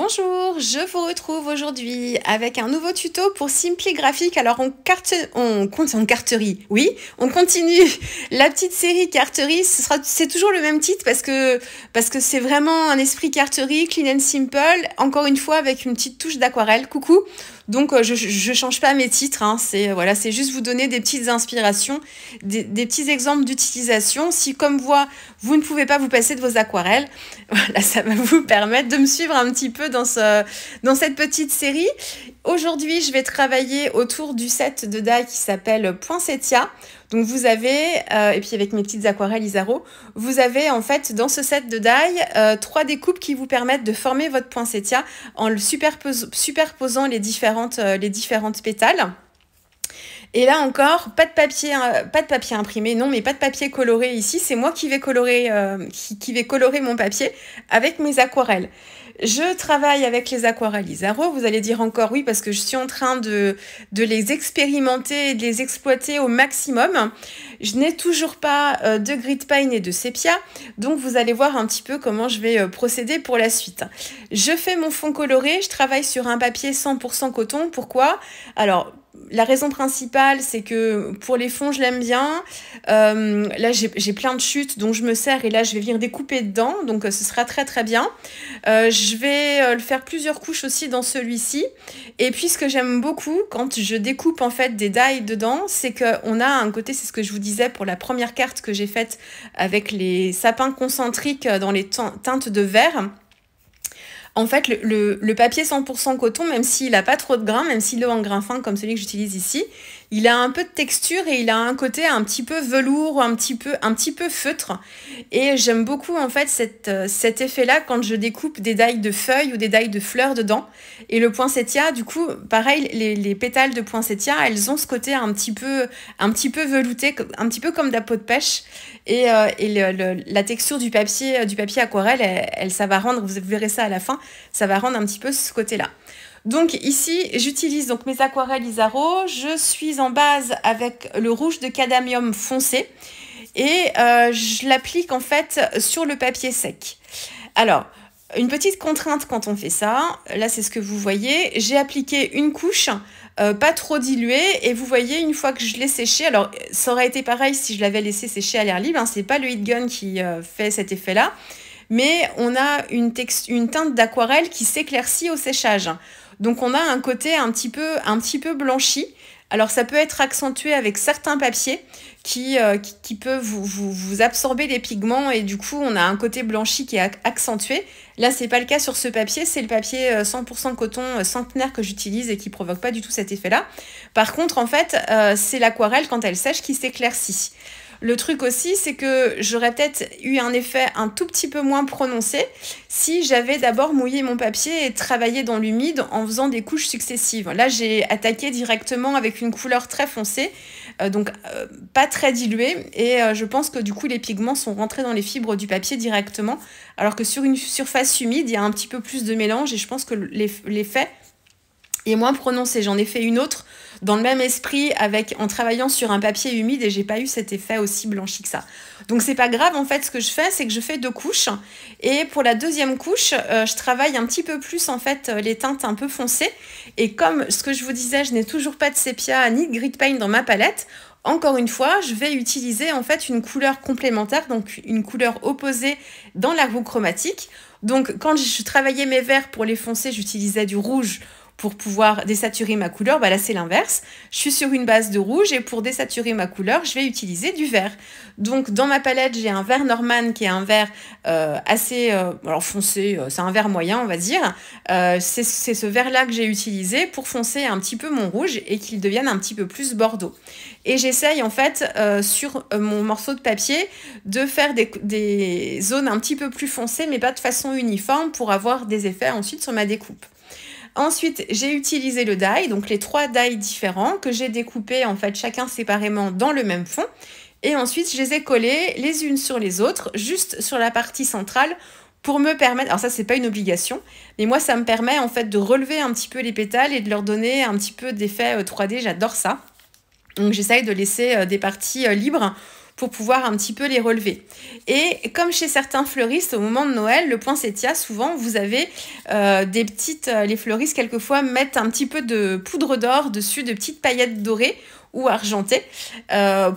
Bonjour, je vous retrouve aujourd'hui avec un nouveau tuto pour Simply Graphic. Alors on carterie, oui, on continue la petite série carterie. C'est toujours le même titre parce que c'est vraiment un esprit carterie, clean and simple. Encore une fois avec une petite touche d'aquarelle. Coucou. Donc je change pas mes titres, hein. C'est juste vous donner des petites inspirations, des petits exemples d'utilisation. Si comme moi vous ne pouvez pas vous passer de vos aquarelles, voilà, ça va vous permettre de me suivre un petit peu dans cette petite série. Aujourd'hui, je vais travailler autour du set de die qui s'appelle Poinsettia. Donc vous avez, et puis avec mes petites aquarelles Isaro, vous avez en fait dans ce set de die 3 découpes qui vous permettent de former votre poinsettia en le superposant les différentes pétales. Et là encore, pas de papier imprimé, non, mais pas de papier coloré ici. C'est moi qui vais colorer mon papier avec mes aquarelles. Je travaille avec les aquarelles Isaro. Vous allez dire encore oui parce que je suis en train de les expérimenter et de les exploiter au maximum. Je n'ai toujours pas de grid paint et de sépia, donc vous allez voir un petit peu comment je vais procéder pour la suite. Je fais mon fond coloré, je travaille sur un papier 100% coton. Pourquoi ? Alors, la raison principale, c'est que pour les fonds, je l'aime bien. Là, j'ai plein de chutes, donc je me sers et là, je vais venir découper dedans. Donc, ce sera très, très bien. Je vais le faire plusieurs couches aussi dans celui-ci. Et puis, ce que j'aime beaucoup quand je découpe en fait des die dedans, c'est qu'on a un côté, c'est ce que je vous disais pour la première carte que j'ai faite avec les sapins concentriques dans les teintes de vert. En fait, le papier 100% coton, même s'il n'a pas trop de grains, même s'il est en grain fin comme celui que j'utilise ici, il a un peu de texture et il a un côté un petit peu velours, un petit peu feutre. Et j'aime beaucoup en fait cet effet-là quand je découpe des die de feuilles ou des die de fleurs dedans. Et le poinsettia, du coup, pareil, les pétales de poinsettia, elles ont ce côté un petit peu velouté, un petit peu comme de la peau de pêche. Et la texture du papier aquarelle, ça va rendre, vous verrez ça à la fin, ça va rendre un petit peu ce côté-là. Donc ici, j'utilise donc mes aquarelles Isaro. Je suis en base avec le rouge de cadmium foncé et je l'applique en fait sur le papier sec. Alors, une petite contrainte quand on fait ça, là c'est ce que vous voyez, j'ai appliqué une couche pas trop diluée et vous voyez une fois que je l'ai séché, alors ça aurait été pareil si je l'avais laissé sécher à l'air libre, hein, c'est pas le heat gun qui fait cet effet là, mais on a une teinte d'aquarelle qui s'éclaircit au séchage. Donc on a un côté un petit peu blanchi. Alors ça peut être accentué avec certains papiers qui peuvent vous absorber les pigments et du coup on a un côté blanchi qui est accentué. Là c'est pas le cas sur ce papier, c'est le papier 100% coton centenaire que j'utilise et qui provoque pas du tout cet effet-là. Par contre en fait c'est l'aquarelle quand elle sèche qui s'éclaircit. Le truc aussi, c'est que j'aurais peut-être eu un effet un tout petit peu moins prononcé si j'avais d'abord mouillé mon papier et travaillé dans l'humide en faisant des couches successives. Là, j'ai attaqué directement avec une couleur très foncée, donc pas très diluée. Et je pense que du coup, les pigments sont rentrés dans les fibres du papier directement, alors que sur une surface humide, il y a un petit peu plus de mélange et je pense que l'effet est moins prononcé. J'en ai fait une autre dans le même esprit en travaillant sur un papier humide et j'ai pas eu cet effet aussi blanchi que ça. Donc c'est pas grave, en fait ce que je fais c'est que je fais 2 couches et pour la deuxième couche je travaille un petit peu plus en fait les teintes un peu foncées et comme ce que je vous disais, je n'ai toujours pas de sépia ni de grid paint dans ma palette. Encore une fois, je vais utiliser en fait une couleur complémentaire, donc une couleur opposée dans la roue chromatique. Donc quand je travaillais mes verts pour les foncés, j'utilisais du rouge pour pouvoir désaturer ma couleur. Bah là c'est l'inverse, je suis sur une base de rouge et pour désaturer ma couleur je vais utiliser du vert. Donc dans ma palette j'ai un vert Norman qui est un vert assez alors foncé, c'est un vert moyen on va dire, c'est ce vert là que j'ai utilisé pour foncer un petit peu mon rouge et qu'il devienne un petit peu plus bordeaux. Et j'essaye en fait sur mon morceau de papier de faire des zones un petit peu plus foncées mais pas de façon uniforme pour avoir des effets ensuite sur ma découpe. Ensuite, j'ai utilisé le die, donc les 3 die différents que j'ai découpés en fait chacun séparément dans le même fond. Et ensuite, je les ai collés les unes sur les autres, juste sur la partie centrale pour me permettre, alors ça c'est pas une obligation, mais moi ça me permet en fait de relever un petit peu les pétales et de leur donner un petit peu d'effet 3D, j'adore ça. Donc j'essaye de laisser des parties libres pour pouvoir un petit peu les relever. Et comme chez certains fleuristes, au moment de Noël, le poinsettia, souvent, vous avez les fleuristes, quelquefois, mettent un petit peu de poudre d'or dessus, de petites paillettes dorées ou argentées,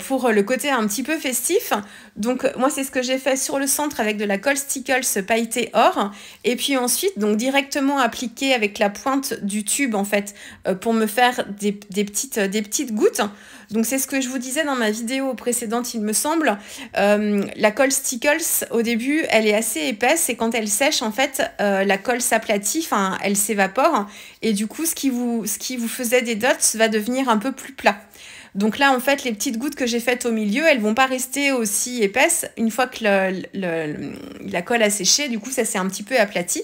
pour le côté un petit peu festif. Donc, moi, c'est ce que j'ai fait sur le centre avec de la colle Stickles pailletée or. Et puis ensuite, donc directement appliqué avec la pointe du tube, en fait, pour me faire des petites gouttes. Donc, c'est ce que je vous disais dans ma vidéo précédente, il me semble. La colle Stickles, au début, elle est assez épaisse et quand elle sèche, en fait, la colle s'aplatit, enfin, elle s'évapore. Et du coup, ce qui vous faisait des dots va devenir un peu plus plat. Donc là, en fait, les petites gouttes que j'ai faites au milieu, elles vont pas rester aussi épaisses. Une fois que la colle a séché, du coup, ça s'est un petit peu aplati.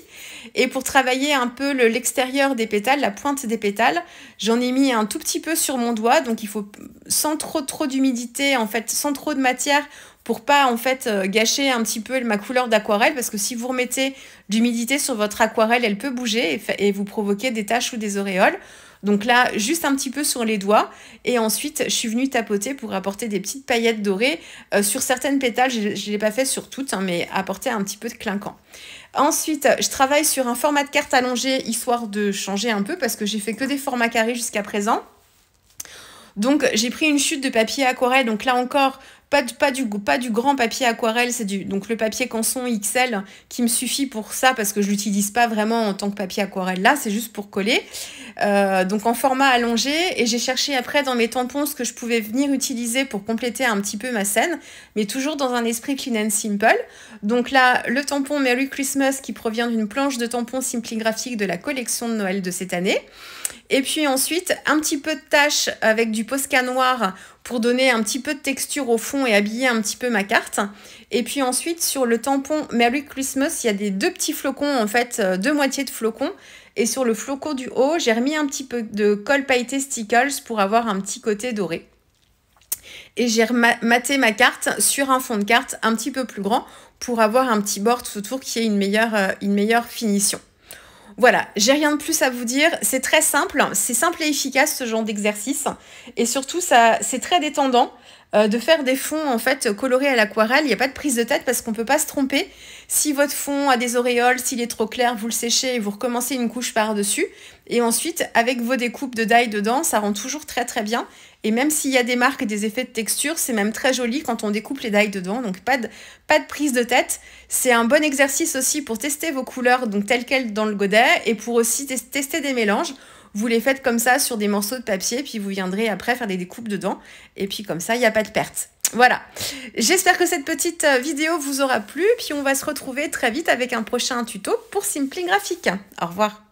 Et pour travailler un peu l'extérieur des pétales, la pointe des pétales, j'en ai mis un tout petit peu sur mon doigt. Donc il faut, sans trop d'humidité, en fait, sans trop de matière, pour pas en fait gâcher un petit peu ma couleur d'aquarelle, parce que si vous remettez d'humidité sur votre aquarelle, elle peut bouger et vous provoquer des taches ou des auréoles. Donc là, juste un petit peu sur les doigts. Et ensuite, je suis venue tapoter pour apporter des petites paillettes dorées. Sur certaines pétales, je ne l'ai pas fait sur toutes, hein, mais apporter un petit peu de clinquant. Ensuite, je travaille sur un format de carte allongé, histoire de changer un peu, parce que j'ai fait que des formats carrés jusqu'à présent. Donc, j'ai pris une chute de papier aquarelle. Donc là encore, pas du grand papier aquarelle, c'est donc le papier Canson XL qui me suffit pour ça parce que je l'utilise pas vraiment en tant que papier aquarelle là, c'est juste pour coller. Donc en format allongé, et j'ai cherché après dans mes tampons ce que je pouvais venir utiliser pour compléter un petit peu ma scène, mais toujours dans un esprit clean and simple. Donc là, le tampon Merry Christmas qui provient d'une planche de tampons Simply Graphic de la collection de Noël de cette année. Et puis ensuite, un petit peu de tache avec du Posca noir pour donner un petit peu de texture au fond et habiller un petit peu ma carte. Et puis ensuite, sur le tampon Merry Christmas, il y a deux petits flocons, en fait, deux moitiés de flocons. Et sur le flocon du haut, j'ai remis un petit peu de colle pailletée Stickles pour avoir un petit côté doré. Et j'ai maté ma carte sur un fond de carte un petit peu plus grand pour avoir un petit bord tout autour qui ait une meilleure finition. Voilà, j'ai rien de plus à vous dire, c'est très simple, c'est simple et efficace ce genre d'exercice, et surtout c'est très détendant de faire des fonds en fait colorés à l'aquarelle. Il n'y a pas de prise de tête parce qu'on ne peut pas se tromper. Si votre fond a des auréoles, s'il est trop clair, vous le séchez et vous recommencez une couche par-dessus, et ensuite avec vos découpes de die dedans, ça rend toujours très très bien. Et même s'il y a des marques et des effets de texture, c'est même très joli quand on découpe les die dedans. Donc pas de prise de tête. C'est un bon exercice aussi pour tester vos couleurs donc telles quelles dans le godet et pour aussi tester des mélanges. Vous les faites comme ça sur des morceaux de papier, puis vous viendrez après faire des découpes dedans. Et puis comme ça, il n'y a pas de perte. Voilà. J'espère que cette petite vidéo vous aura plu. Puis on va se retrouver très vite avec un prochain tuto pour Simply Graphic. Au revoir.